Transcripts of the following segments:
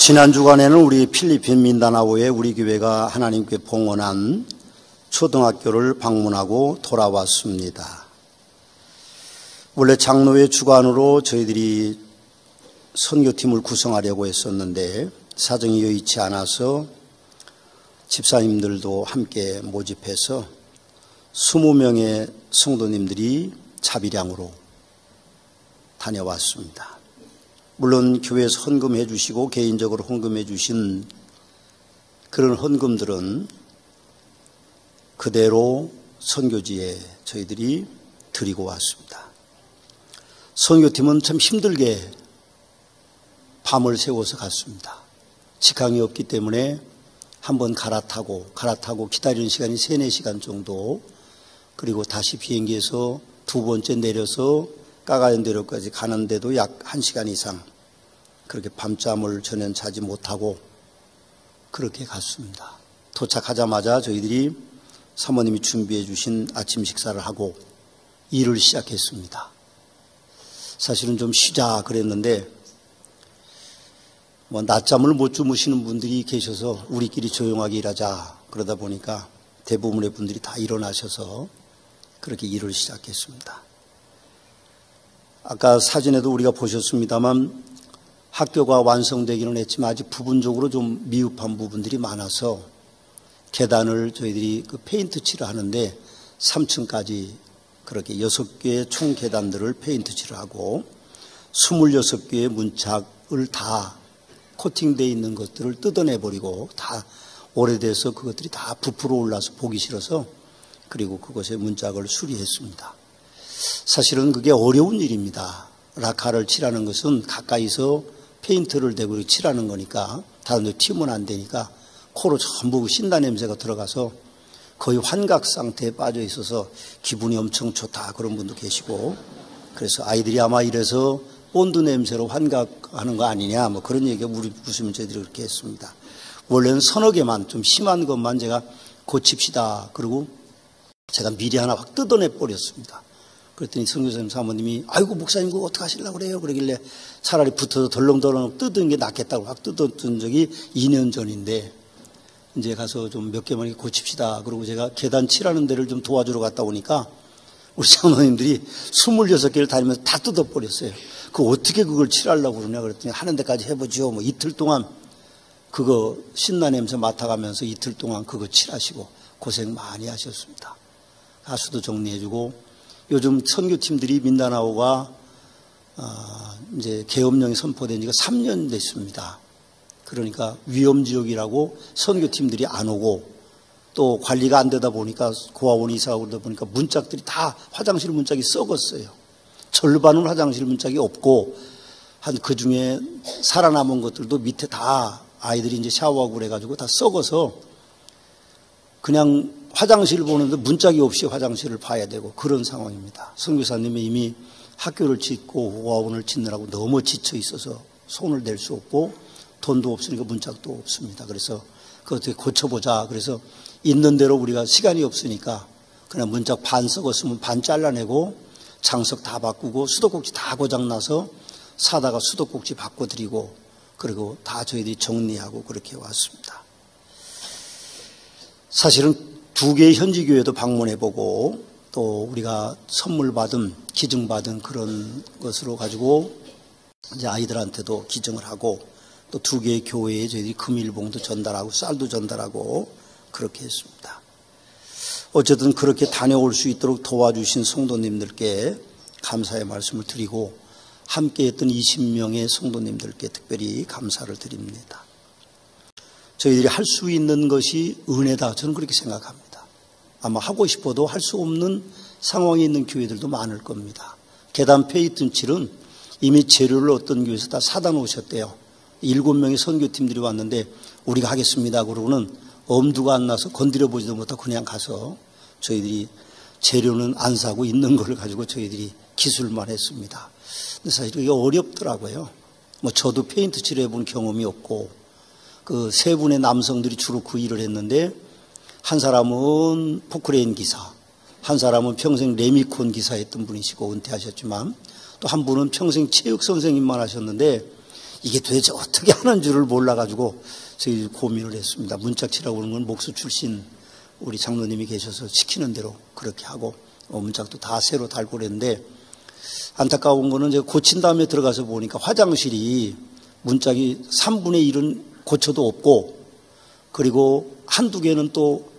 지난 주간에는 우리 필리핀 민다나오에 우리 교회가 하나님께 봉헌한 초등학교를 방문하고 돌아왔습니다. 원래 장로회 주관으로 저희들이 선교팀을 구성하려고 했었는데 사정이 여의치 않아서 집사님들도 함께 모집해서 20명의 성도님들이 자비량으로 다녀왔습니다. 물론 교회에서 헌금해 주시고 개인적으로 헌금해 주신 그런 헌금들은 그대로 선교지에 저희들이 드리고 왔습니다. 선교팀은 참 힘들게 밤을 새워서 갔습니다. 직항이 없기 때문에 한번 갈아타고 기다리는 시간이 3-4시간 정도, 그리고 다시 비행기에서 두 번째 내려서 까가연대로까지 가는데도 약 1시간 이상 그렇게 밤잠을 전혀 자지 못하고 그렇게 갔습니다. 도착하자마자 저희들이 사모님이 준비해 주신 아침 식사를 하고 일을 시작했습니다. 사실은 좀 쉬자 그랬는데 낮잠을 못 주무시는 분들이 계셔서 우리끼리 조용하게 일하자 그러다 보니까 대부분의 분들이 다 일어나셔서 그렇게 일을 시작했습니다. 아까 사진에도 우리가 보셨습니다만 학교가 완성되기는 했지만 아직 부분적으로 좀 미흡한 부분들이 많아서 계단을 저희들이 페인트 칠을 하는데 3층까지 그렇게 6개의 총 계단들을 페인트 칠을 하고 26개의 문짝을 다 코팅되어 있는 것들을 뜯어내버리고 다 오래돼서 그것들이 다 부풀어 올라서 보기 싫어서 그리고 그것의 문짝을 수리했습니다. 사실은 그게 어려운 일입니다. 라카를 칠하는 것은 가까이서 페인트를 대고 칠하는 거니까 다른 데 튀면 안 되니까 코로 전부 신나 냄새가 들어가서 거의 환각 상태에 빠져 있어서 기분이 엄청 좋다 그런 분도 계시고, 그래서 아이들이 아마 이래서 본드 냄새로 환각하는 거 아니냐 뭐 그런 얘기가 웃으면 저희들이 그렇게 했습니다. 원래는 서너 개만 좀 심한 것만 제가 고칩시다 그러고 제가 미리 하나 확 뜯어내 버렸습니다. 그랬더니 선교사님 사모님이 아이고 목사님 그거 어떻게 하시려고 그래요 그러길래 차라리 붙어서 덜렁덜렁 뜯은 게 낫겠다고 확 뜯었던 적이 2년 전인데, 이제 가서 좀 몇 개만 고칩시다 그러고 제가 계단 칠하는 데를 좀 도와주러 갔다 오니까 우리 장로님들이 26개를 다니면서 다 뜯어버렸어요. 어떻게 그걸 칠하려고 그러냐 그랬더니 하는 데까지 해보죠. 뭐 이틀 동안 그거 신나 냄새 맡아가면서 이틀 동안 그거 칠하시고 고생 많이 하셨습니다. 가수도 정리해주고, 요즘 선교팀들이 민다나오가 이제 계엄령이 선포된 지가 3년 됐습니다. 그러니까 위험지역이라고 선교팀들이 안 오고 또 관리가 안 되다 보니까 고아원 이사하고 그러다 보니까 문짝들이 다 화장실 문짝이 썩었어요. 절반은 화장실 문짝이 없고 한 그 중에 살아남은 것들도 밑에 다 아이들이 이제 샤워하고 그래가지고 다 썩어서 그냥 화장실 보는데 문짝이 없이 화장실을 봐야 되고 그런 상황입니다. 선교사님이 이미 학교를 짓고 고아원을 짓느라고 너무 지쳐 있어서 손을 댈 수 없고 돈도 없으니까 문짝도 없습니다. 그래서 그거 어떻게 고쳐보자. 그래서 있는 대로 우리가 시간이 없으니까 그냥 문짝 반 썩었으면 반 잘라내고 장석 다 바꾸고 수도꼭지 다 고장나서 사다가 수도꼭지 바꿔드리고 그리고 다 저희들이 정리하고 그렇게 왔습니다. 사실은 2개의 현지교회도 방문해보고 또 우리가 선물 받은 기증받은 그런 것으로 가지고 이제 아이들한테도 기증을 하고 또 2개의 교회에 저희들이 금일봉도 전달하고 쌀도 전달하고 그렇게 했습니다. 어쨌든 그렇게 다녀올 수 있도록 도와주신 성도님들께 감사의 말씀을 드리고 함께했던 20명의 성도님들께 특별히 감사를 드립니다. 저희들이 할 수 있는 것이 은혜다 저는 그렇게 생각합니다. 아마 하고 싶어도 할 수 없는 상황에 있는 교회들도 많을 겁니다. 계단 페인트 칠은 이미 재료를 어떤 교회에서 다 사다 놓으셨대요. 7명의 선교팀들이 왔는데 우리가 하겠습니다 그러고는 엄두가 안 나서 건드려 보지도 못하고 그냥 가서 저희들이 재료는 안 사고 있는 걸 가지고 저희들이 기술만 했습니다. 근데 사실 이게 어렵더라고요. 저도 페인트 칠해 본 경험이 없고 그 3분의 남성들이 주로 그 일을 했는데 한 사람은 포크레인 기사, 한 사람은 평생 레미콘 기사했던 분이시고 은퇴하셨지만 또 한 분은 평생 체육 선생님만 하셨는데 이게 도대체 어떻게 하는 줄을 몰라가지고 저희 고민을 했습니다. 문짝치라고 하는 건 목수 출신 우리 장로님이 계셔서 시키는 대로 그렇게 하고 문짝도 다 새로 달고 그랬는데, 안타까운 거는 제가 고친 다음에 들어가서 보니까 화장실이 문짝이 3분의 1은 고쳐도 없고, 그리고 한두 개는 또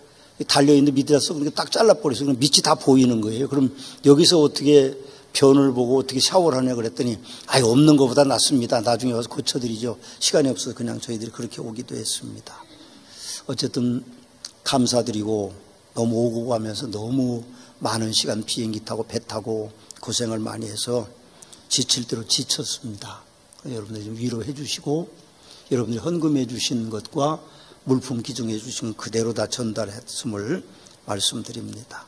달려있는데 밑에다 썩으니까 딱 잘라버려서 밑이 다 보이는 거예요. 그럼 여기서 어떻게 변을 보고 어떻게 샤워를 하냐 그랬더니, 아예 없는 것보다 낫습니다. 나중에 와서 고쳐드리죠. 시간이 없어서 그냥 저희들이 그렇게 오기도 했습니다. 어쨌든 감사드리고, 너무 오고 가면서 너무 많은 시간 비행기 타고 배 타고 고생을 많이 해서 지칠 대로 지쳤습니다. 여러분들 좀 위로해 주시고, 여러분들이 헌금해 주신 것과 물품 기증해 주신 그대로 다 전달했음을 말씀드립니다.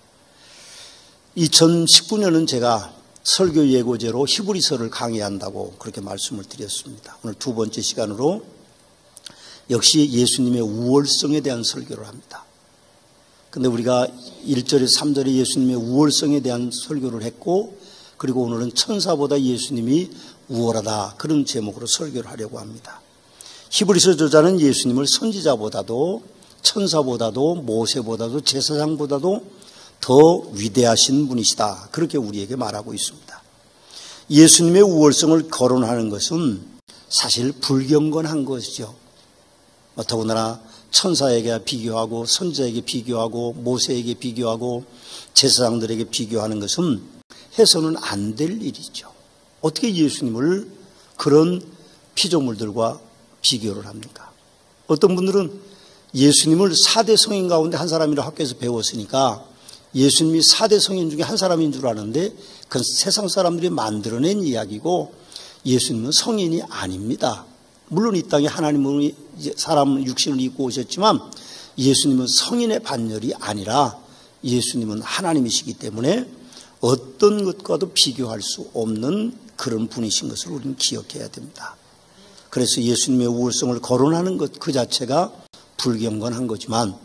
2019년은 제가 설교 예고제로 히브리서를 강의한다고 그렇게 말씀을 드렸습니다. 오늘 두 번째 시간으로 역시 예수님의 우월성에 대한 설교를 합니다. 근데 우리가 1절에서 3절에 예수님의 우월성에 대한 설교를 했고, 그리고 오늘은 천사보다 예수님이 우월하다, 그런 제목으로 설교를 하려고 합니다. 히브리서 저자는 예수님을 선지자보다도 천사보다도 모세보다도 제사장보다도 더 위대하신 분이시다, 그렇게 우리에게 말하고 있습니다. 예수님의 우월성을 거론하는 것은 사실 불경건한 것이죠. 더군다나 천사에게 비교하고 선지자에게 비교하고 모세에게 비교하고 제사장들에게 비교하는 것은 해서는 안 될 일이죠. 어떻게 예수님을 그런 피조물들과 비교를 합니까? 어떤 분들은 예수님을 4대 성인 가운데 한 사람이라 학교에서 배웠으니까 예수님이 4대 성인 중에 한 사람인 줄 아는데, 그건 세상 사람들이 만들어낸 이야기고 예수님은 성인이 아닙니다. 물론 이 땅에 하나님은 사람 육신을 입고 오셨지만 예수님은 성인의 반열이 아니라 예수님은 하나님이시기 때문에 어떤 것과도 비교할 수 없는 그런 분이신 것을 우리는 기억해야 됩니다. 그래서 예수님의 우월성을 거론하는 것 그 자체가 불경건한 거지만,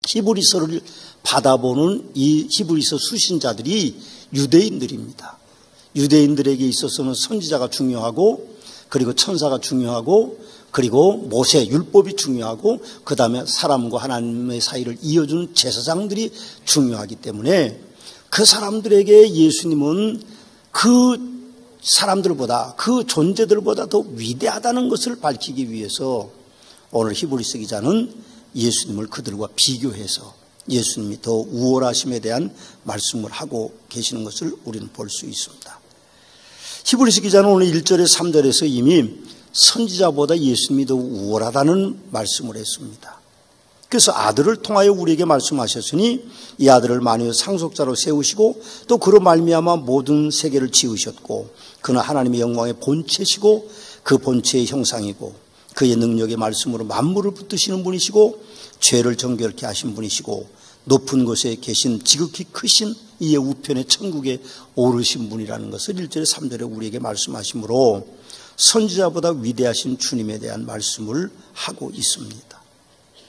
히브리서를 받아보는 이 히브리서 수신자들이 유대인들입니다. 유대인들에게 있어서는 선지자가 중요하고, 그리고 천사가 중요하고, 그리고 모세 율법이 중요하고, 그 다음에 사람과 하나님의 사이를 이어주는 제사장들이 중요하기 때문에 그 사람들에게 예수님은 그 사람들보다, 그 존재들보다 더 위대하다는 것을 밝히기 위해서 오늘 히브리서 기자는 예수님을 그들과 비교해서 예수님이 더 우월하심에 대한 말씀을 하고 계시는 것을 우리는 볼 수 있습니다. 히브리서 기자는 오늘 1절에서 3절에서 이미 선지자보다 예수님이 더 우월하다는 말씀을 했습니다. 그래서 아들을 통하여 우리에게 말씀하셨으니 이 아들을 만유의 상속자로 세우시고 또 그로 말미암아 모든 세계를 지으셨고, 그는 하나님의 영광의 본체시고 그 본체의 형상이고 그의 능력의 말씀으로 만물을 붙드시는 분이시고 죄를 정결케 하신 분이시고 높은 곳에 계신 지극히 크신 이의 우편의 천국에 오르신 분이라는 것을 1절에 3절에 우리에게 말씀하시므로 선지자보다 위대하신 주님에 대한 말씀을 하고 있습니다.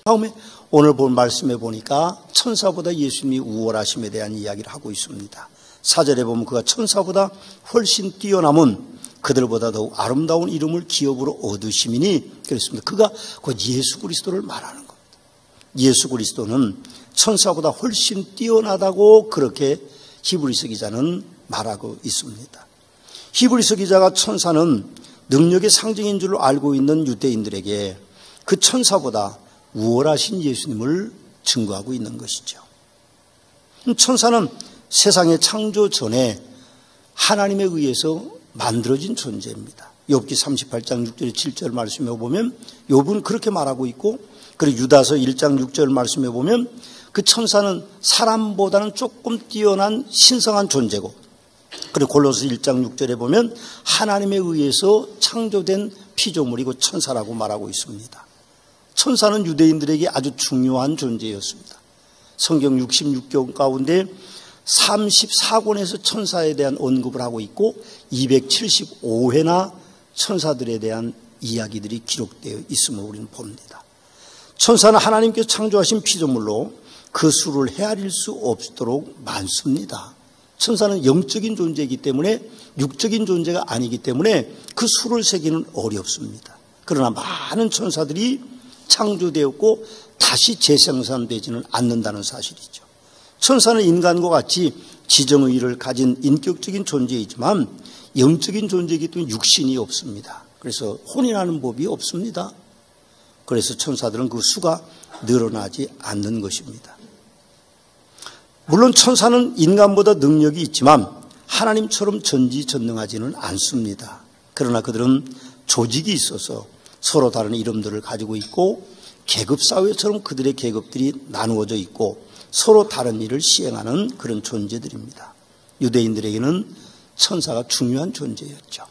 다음에 오늘 본 말씀에 보니까 천사보다 예수님이 우월하심에 대한 이야기를 하고 있습니다. 4절에 보면 그가 천사보다 훨씬 뛰어남은 그들보다 더욱 아름다운 이름을 기업으로 얻으심이니 그랬습니다. 그가 곧 예수 그리스도를 말하는 겁니다. 예수 그리스도는 천사보다 훨씬 뛰어나다고 그렇게 히브리서 기자는 말하고 있습니다. 히브리서 기자가 천사는 능력의 상징인 줄 알고 있는 유대인들에게 그 천사보다 우월하신 예수님을 증거하고 있는 것이죠. 천사는 세상의 창조 전에 하나님에 의해서 만들어진 존재입니다. 욥기 38장 6절 7절 말씀에 보면 욥은 그렇게 말하고 있고, 그리고 유다서 1장 6절 말씀에 보면 그 천사는 사람보다는 조금 뛰어난 신성한 존재고, 그리고 골로새 1장 6절에 보면 하나님에 의해서 창조된 피조물이고 천사라고 말하고 있습니다. 천사는 유대인들에게 아주 중요한 존재였습니다. 성경 66권 가운데 34권에서 천사에 대한 언급을 하고 있고 275회나 천사들에 대한 이야기들이 기록되어 있음을 우리는 봅니다. 천사는 하나님께서 창조하신 피조물로 그 수를 헤아릴 수 없도록 많습니다. 천사는 영적인 존재이기 때문에 육적인 존재가 아니기 때문에 그 수를 세기는 어렵습니다. 그러나 많은 천사들이 창조되었고 다시 재생산되지는 않는다는 사실이죠. 천사는 인간과 같이 지정의를 가진 인격적인 존재이지만 영적인 존재이기 때문에 육신이 없습니다. 그래서 혼인하는 법이 없습니다. 그래서 천사들은 그 수가 늘어나지 않는 것입니다. 물론 천사는 인간보다 능력이 있지만 하나님처럼 전지전능하지는 않습니다. 그러나 그들은 조직이 있어서 서로 다른 이름들을 가지고 있고 계급사회처럼 그들의 계급들이 나누어져 있고 서로 다른 일을 시행하는 그런 존재들입니다. 유대인들에게는 천사가 중요한 존재였죠.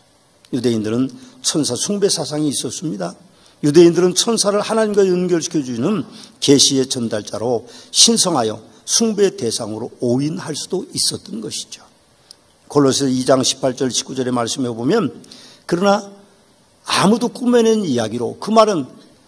유대인들은 천사 숭배 사상이 있었습니다. 유대인들은 천사를 하나님과 연결시켜주는 계시의 전달자로 신성하여 숭배의 대상으로 오인할 수도 있었던 것이죠. 골로새서 2장 18절 19절의 말씀에 보면 그러나 아무도 꾸며낸 이야기로 그 말은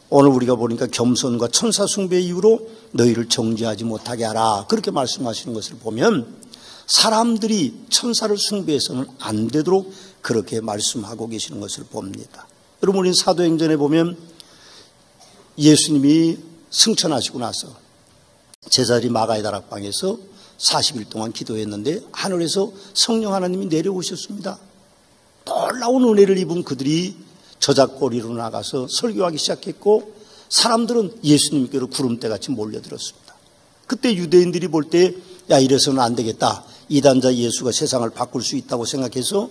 오늘 우리가 보니까 겸손과 천사 숭배의 이유로 너희를 정죄하지 못하게 하라 그렇게 말씀하시는 것을 보면 사람들이 천사를 숭배해서는 안 되도록 그렇게 말씀하고 계시는 것을 봅니다. 여러분 우리는 사도행전에 보면 예수님이 승천하시고 나서 제자들이 마가의 다락방에서 40일 동안 기도했는데 하늘에서 성령 하나님이 내려오셨습니다. 놀라운 은혜를 입은 그들이 저작거리로 나가서 설교하기 시작했고 사람들은 예수님께로 구름대같이 몰려들었습니다. 그때 유대인들이 볼 때 야 이래서는 안 되겠다. 이단자 예수가 세상을 바꿀 수 있다고 생각해서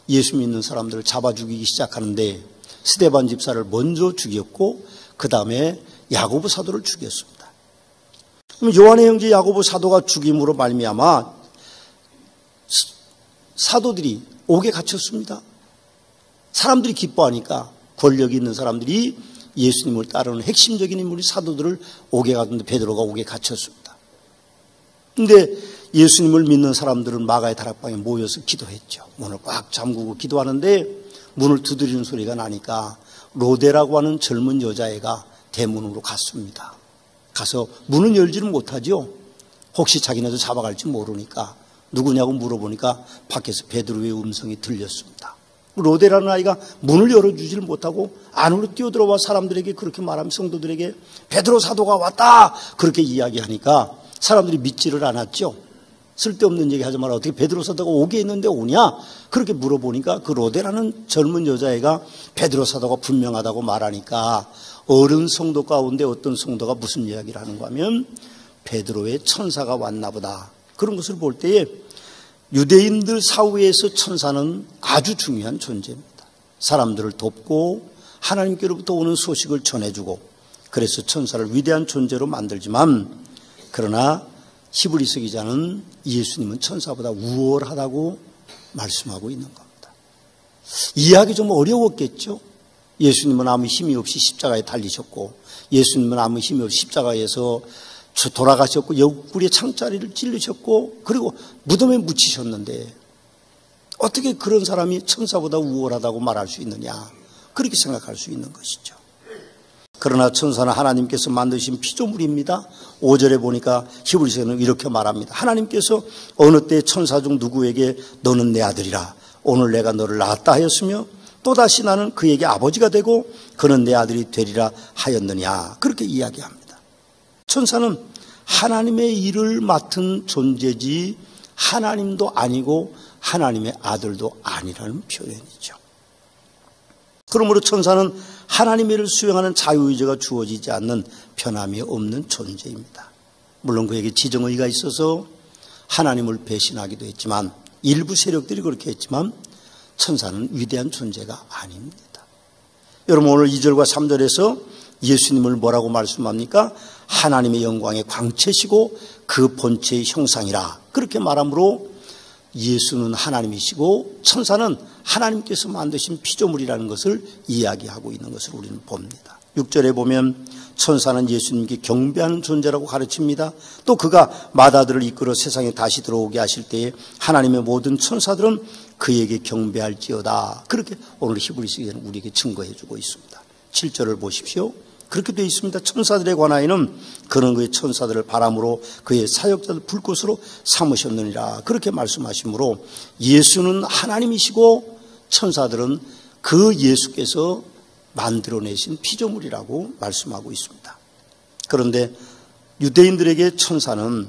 예수 믿는 사람들을 잡아 죽이기 시작하는데 스데반 집사를 먼저 죽였고 그 다음에 야고보 사도를 죽였습니다. 그럼 요한의 형제 야고보 사도가 죽임으로 말미암아 사도들이 옥에 갇혔습니다. 사람들이 기뻐하니까 권력이 있는 사람들이 예수님을 따르는 핵심적인 인물이 사도들을 옥에 가둔데 베드로가 옥에 갇혔습니다. 그런데 예수님을 믿는 사람들은 마가의 다락방에 모여서 기도했죠. 문을 꽉 잠그고 기도하는데 문을 두드리는 소리가 나니까 로데라고 하는 젊은 여자애가 대문으로 갔습니다. 가서 문은 열지는 못하죠. 혹시 자기네도 잡아갈지 모르니까 누구냐고 물어보니까 밖에서 베드로의 음성이 들렸습니다. 로데라는 아이가 문을 열어주지를 못하고 안으로 뛰어들어와 사람들에게 그렇게 말하면 성도들에게 베드로 사도가 왔다 그렇게 이야기하니까 사람들이 믿지를 않았죠. 쓸데없는 얘기 하지 마라. 어떻게 베드로 사도가 옥에 있는데 오냐? 그렇게 물어보니까 그 로데라는 젊은 여자애가 베드로 사도가 분명하다고 말하니까 어른 성도 가운데 어떤 성도가 무슨 이야기를 하는가 하면 베드로의 천사가 왔나 보다. 그런 것을 볼 때에 유대인들 사후에서 천사는 아주 중요한 존재입니다. 사람들을 돕고 하나님께로부터 오는 소식을 전해주고 그래서 천사를 위대한 존재로 만들지만 그러나 히브리서 기자는 예수님은 천사보다 우월하다고 말씀하고 있는 겁니다. 이해하기 좀 어려웠겠죠. 예수님은 아무 힘이 없이 십자가에 달리셨고 예수님은 아무 힘이 없이 십자가에서 돌아가셨고 옆구리에 창자리를 찔르셨고 그리고 무덤에 묻히셨는데 어떻게 그런 사람이 천사보다 우월하다고 말할 수 있느냐 그렇게 생각할 수 있는 것이죠. 그러나 천사는 하나님께서 만드신 피조물입니다. 5절에 보니까 히브리서는 이렇게 말합니다. 하나님께서 어느 때 천사 중 누구에게 너는 내 아들이라 오늘 내가 너를 낳았다 하였으며 또다시 나는 그에게 아버지가 되고 그는 내 아들이 되리라 하였느냐 그렇게 이야기합니다. 천사는 하나님의 일을 맡은 존재지 하나님도 아니고 하나님의 아들도 아니라는 표현이죠. 그러므로 천사는 하나님의 일을 수행하는 자유의지가 주어지지 않는 변함이 없는 존재입니다. 물론 그에게 지정의가 있어서 하나님을 배신하기도 했지만 일부 세력들이 그렇게 했지만 천사는 위대한 존재가 아닙니다. 여러분 오늘 2절과 3절에서 예수님을 뭐라고 말씀합니까? 하나님의 영광의 광채시고 그 본체의 형상이라 그렇게 말하므로 예수는 하나님이시고 천사는 하나님께서 만드신 피조물이라는 것을 이야기하고 있는 것을 우리는 봅니다. 6절에 보면 천사는 예수님께 경배하는 존재라고 가르칩니다. 또 그가 마다들을 이끌어 세상에 다시 들어오게 하실 때에 하나님의 모든 천사들은 그에게 경배할지어다. 그렇게 오늘 히브리서에는 우리에게 증거해 주고 있습니다. 7절을 보십시오. 그렇게 되어 있습니다. 천사들에 관하여는 그는 그의 천사들을 바람으로 그의 사역자들 불꽃으로 삼으셨느니라. 그렇게 말씀하시므로 예수는 하나님이시고 천사들은 그 예수께서 만들어내신 피조물이라고 말씀하고 있습니다. 그런데 유대인들에게 천사는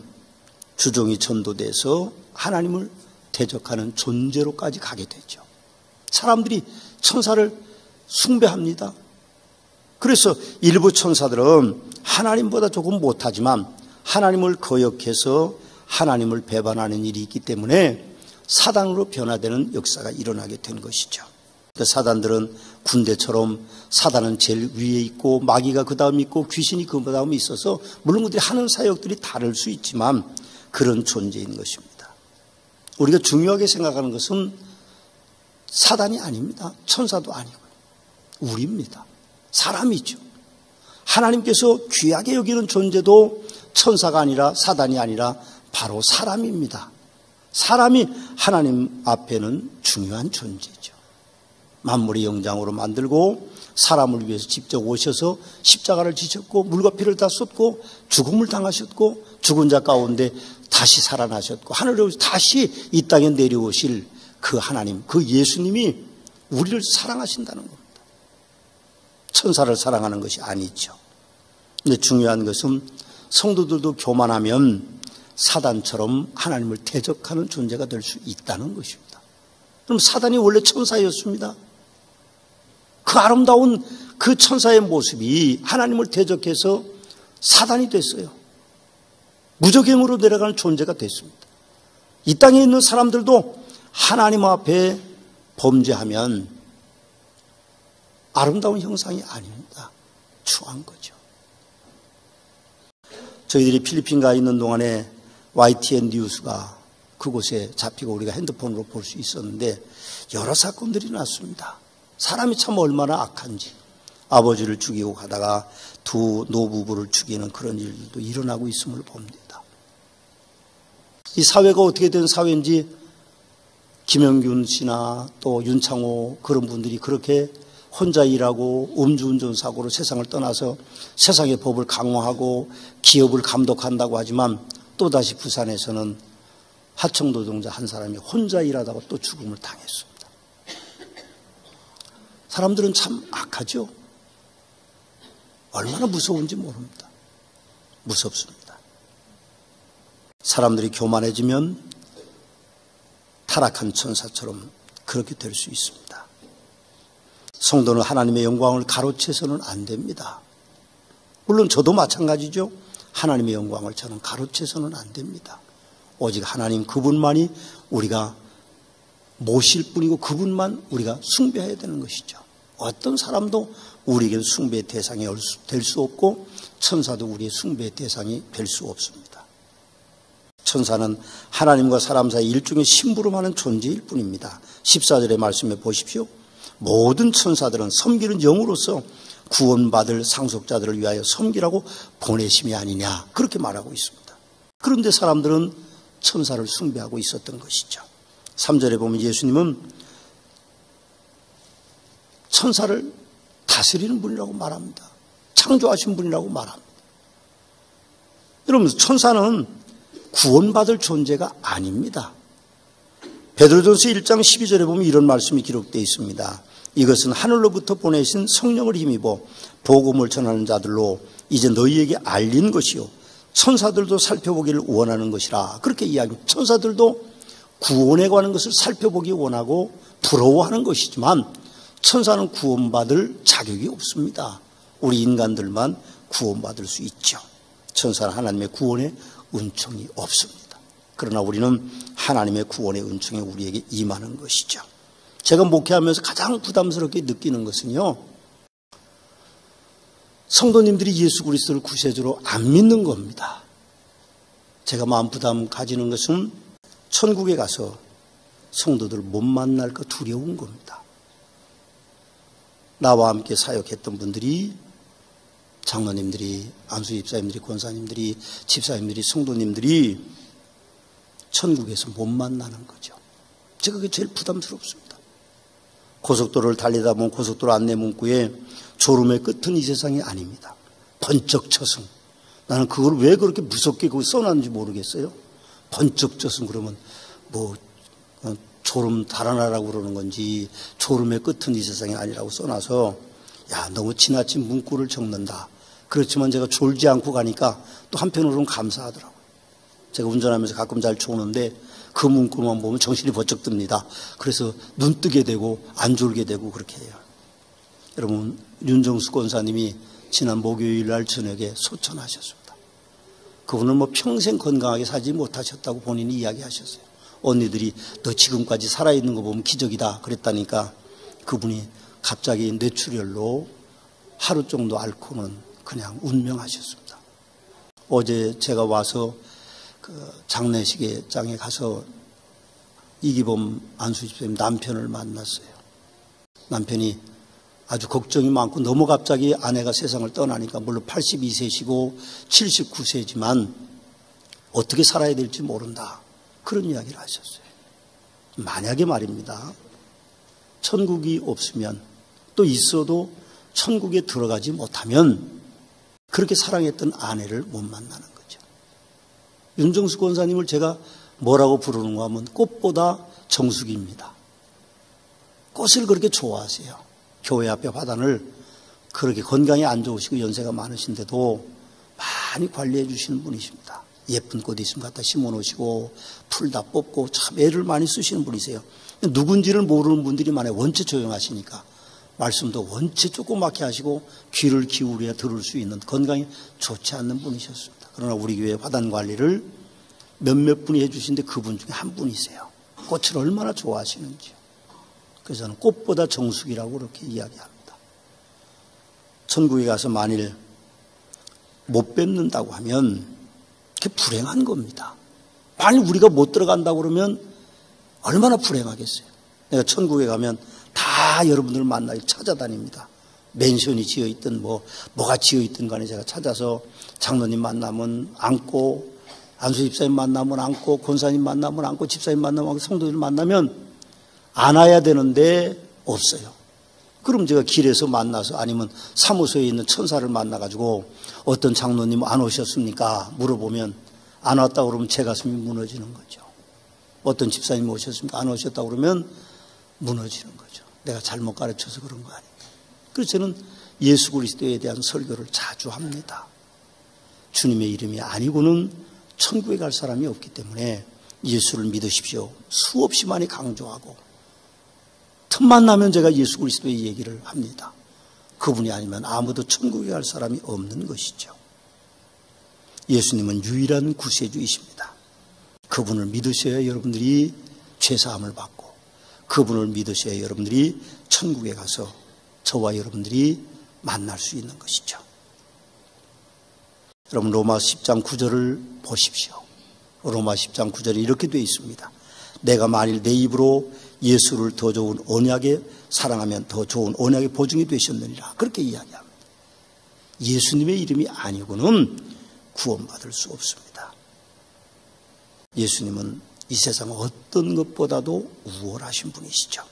주종이 전도돼서 하나님을 대적하는 존재로까지 가게 되죠. 사람들이 천사를 숭배합니다. 그래서 일부 천사들은 하나님보다 조금 못하지만 하나님을 거역해서 하나님을 배반하는 일이 있기 때문에 사단으로 변화되는 역사가 일어나게 된 것이죠. 사단들은 군대처럼 사단은 제일 위에 있고 마귀가 그 다음에 있고 귀신이 그 다음에 있어서 물론 그들이 하는 사역들이 다를 수 있지만 그런 존재인 것입니다. 우리가 중요하게 생각하는 것은 사단이 아닙니다. 천사도 아니고요. 우리입니다. 사람이죠. 하나님께서 귀하게 여기는 존재도 천사가 아니라 사단이 아니라 바로 사람입니다. 사람이 하나님 앞에는 중요한 존재죠. 만물의 영장으로 만들고 사람을 위해서 직접 오셔서 십자가를 지셨고 물과 피를 다 쏟고 죽음을 당하셨고 죽은 자 가운데 다시 살아나셨고 하늘에 다시 이 땅에 내려오실 그 하나님, 그 예수님이 우리를 사랑하신다는 겁니다. 천사를 사랑하는 것이 아니죠. 근데 중요한 것은 성도들도 교만하면 사단처럼 하나님을 대적하는 존재가 될 수 있다는 것입니다. 그럼 사단이 원래 천사였습니다. 그 아름다운 그 천사의 모습이 하나님을 대적해서 사단이 됐어요. 무적행으로 내려가는 존재가 됐습니다. 이 땅에 있는 사람들도 하나님 앞에 범죄하면 아름다운 형상이 아닙니다. 추한 거죠. 저희들이 필리핀 가 있는 동안에 YTN 뉴스가 그곳에 잡히고 우리가 핸드폰으로 볼 수 있었는데 여러 사건들이 났습니다. 사람이 참 얼마나 악한지 아버지를 죽이고 가다가 두 노부부를 죽이는 그런 일들도 일어나고 있음을 봅니다. 이 사회가 어떻게 된 사회인지 김영균 씨나 또 윤창호 그런 분들이 그렇게 혼자 일하고 음주운전 사고로 세상을 떠나서 세상의 법을 강화하고 기업을 감독한다고 하지만 또다시 부산에서는 하청 노동자 한 사람이 혼자 일하다가 또 죽음을 당했습니다. 사람들은 참 악하죠. 얼마나 무서운지 모릅니다. 무섭습니다. 사람들이 교만해지면 타락한 천사처럼 그렇게 될 수 있습니다. 성도는 하나님의 영광을 가로채서는 안 됩니다. 물론 저도 마찬가지죠. 하나님의 영광을 저는 가로채서는 안 됩니다. 오직 하나님 그분만이 우리가 모실 뿐이고 그분만 우리가 숭배해야 되는 것이죠. 어떤 사람도 우리에겐 숭배의 대상이 될 수 없고 천사도 우리의 숭배의 대상이 될 수 없습니다. 천사는 하나님과 사람 사이 일종의 심부름하는 존재일 뿐입니다. 14절의 말씀에 보십시오. 모든 천사들은 섬기는 영으로서 구원받을 상속자들을 위하여 섬기라고 보내심이 아니냐 그렇게 말하고 있습니다. 그런데 사람들은 천사를 숭배하고 있었던 것이죠. 3절에 보면 예수님은 천사를 다스리는 분이라고 말합니다. 창조하신 분이라고 말합니다. 여러분 천사는 구원받을 존재가 아닙니다. 베드로전서 1장 12절에 보면 이런 말씀이 기록되어 있습니다. 이것은 하늘로부터 보내신 성령을 힘입어 복음을 전하는 자들로 이제 너희에게 알린 것이요 천사들도 살펴보기를 원하는 것이라 그렇게 이야기합니다. 천사들도 구원에 관한 것을 살펴보기 원하고 부러워하는 것이지만 천사는 구원받을 자격이 없습니다. 우리 인간들만 구원받을 수 있죠. 천사는 하나님의 구원의 은총이 없습니다. 그러나 우리는 하나님의 구원의 은총이 우리에게 임하는 것이죠. 제가 목회하면서 가장 부담스럽게 느끼는 것은요, 성도님들이 예수 그리스도를 구세주로 안 믿는 겁니다. 제가 마음 부담 가지는 것은 천국에 가서 성도들 못 만날까 두려운 겁니다. 나와 함께 사역했던 분들이, 장로님들이, 안수 집사님들이, 권사님들이, 집사님들이, 성도님들이 천국에서 못 만나는 거죠. 제가 그게 제일 부담스럽습니다. 고속도로를 달리다 보면 고속도로 안내 문구에 졸음의 끝은 이 세상이 아닙니다. 번쩍 저승. 나는 그걸 왜 그렇게 무섭게 그걸 써놨는지 모르겠어요. 번쩍 저승 그러면 뭐 졸음 달아나라고 그러는 건지 졸음의 끝은 이 세상이 아니라고 써놔서 야 너무 지나친 문구를 적는다. 그렇지만 제가 졸지 않고 가니까 또 한편으로는 감사하더라고요. 제가 운전하면서 가끔 잘 졸는데 그 문구만 보면 정신이 번쩍 듭니다. 그래서 눈 뜨게 되고 안 졸게 되고 그렇게 해요. 여러분 윤정수 권사님이 지난 목요일 날 저녁에 소천하셨습니다. 그분은 뭐 평생 건강하게 살지 못하셨다고 본인이 이야기하셨어요. 언니들이 너 지금까지 살아있는 거 보면 기적이다 그랬다니까 그분이 갑자기 뇌출혈로 하루 정도 앓고는 그냥 운명하셨습니다. 어제 제가 와서 그 장례식장에 가서 이기범 안수집사님 남편을 만났어요. 남편이 아주 걱정이 많고 너무 갑자기 아내가 세상을 떠나니까 물론 82세시고 79세지만 어떻게 살아야 될지 모른다. 그런 이야기를 하셨어요. 만약에 말입니다. 천국이 없으면 또 있어도 천국에 들어가지 못하면 그렇게 사랑했던 아내를 못 만나는 거죠. 윤정수 권사님을 제가 뭐라고 부르는가 하면 꽃보다 정수기입니다. 꽃을 그렇게 좋아하세요. 교회 앞에 화단을 그렇게 건강이 안 좋으시고 연세가 많으신데도 많이 관리해 주시는 분이십니다. 예쁜 꽃 있으면 갖다 심어 놓으시고 풀 다 뽑고 참 애를 많이 쓰시는 분이세요. 누군지를 모르는 분들이 많아요. 원체 조용하시니까. 말씀도 원체 조그맣게 하시고 귀를 기울여야 들을 수 있는 건강이 좋지 않는 분이셨습니다. 그러나 우리 교회 화단 관리를 몇몇 분이 해주시는데 그분 중에 한 분이세요. 꽃을 얼마나 좋아하시는지요. 그래서 저는 꽃보다 정수기라고 그렇게 이야기합니다. 천국에 가서 만일 못 뵙는다고 하면 그게 불행한 겁니다. 만일 우리가 못 들어간다고 그러면 얼마나 불행하겠어요. 내가 천국에 가면 다 여러분들 만나기 찾아다닙니다. 맨션이 지어있든 뭐가 지어있든 간에 제가 찾아서 장로님 만나면 안고 안수집사님 만나면 안고 권사님 만나면 안고 집사님 만나면 안고 성도들 만나면 안아야 되는데 없어요. 그럼 제가 길에서 만나서 아니면 사무소에 있는 천사를 만나가지고 어떤 장로님 안 오셨습니까? 물어보면 안 왔다고 그러면 제 가슴이 무너지는 거죠. 어떤 집사님 오셨습니까? 안 오셨다고 그러면 무너지는 거죠. 내가 잘못 가르쳐서 그런 거 아닙니까? 그래서 저는 예수 그리스도에 대한 설교를 자주 합니다. 주님의 이름이 아니고는 천국에 갈 사람이 없기 때문에 예수를 믿으십시오. 수없이 많이 강조하고 틈만 나면 제가 예수 그리스도의 얘기를 합니다. 그분이 아니면 아무도 천국에 갈 사람이 없는 것이죠. 예수님은 유일한 구세주이십니다. 그분을 믿으셔야 여러분들이 죄사함을 받고 그분을 믿으셔야 여러분들이 천국에 가서 저와 여러분들이 만날 수 있는 것이죠. 여러분 로마 10장 9절을 보십시오. 로마 10장 9절에 이렇게 되어 있습니다. 내가 만일 내 입으로 예수를 더 좋은 언약에 사랑하면 더 좋은 언약의 보증이 되셨느니라. 그렇게 이야기합니다. 예수님의 이름이 아니고는 구원받을 수 없습니다. 예수님은 이 세상 어떤 것보다도 우월하신 분이시죠.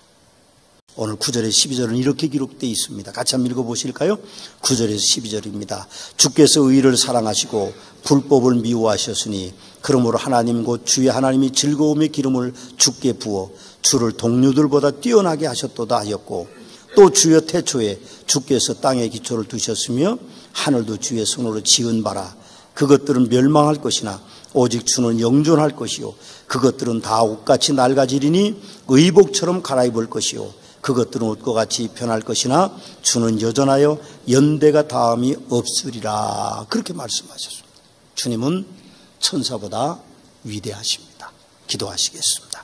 오늘 9절에 12절은 이렇게 기록되어 있습니다. 같이 한번 읽어보실까요? 9절에서 12절입니다. 주께서 의를 사랑하시고 불법을 미워하셨으니 그러므로 하나님 곧 주의 하나님이 즐거움의 기름을 주께 부어 주를 동료들보다 뛰어나게 하셨도다 하였고 또 주여 태초에 주께서 땅에 기초를 두셨으며 하늘도 주의 손으로 지은 바라 그것들은 멸망할 것이나 오직 주는 영존할 것이요 그것들은 다 옷같이 낡아지리니 의복처럼 갈아입을 것이요 그것들은 옷과 같이 변할 것이나 주는 여전하여 연대가 다함이 없으리라. 그렇게 말씀하셨습니다. 주님은 천사보다 위대하십니다. 기도하시겠습니다.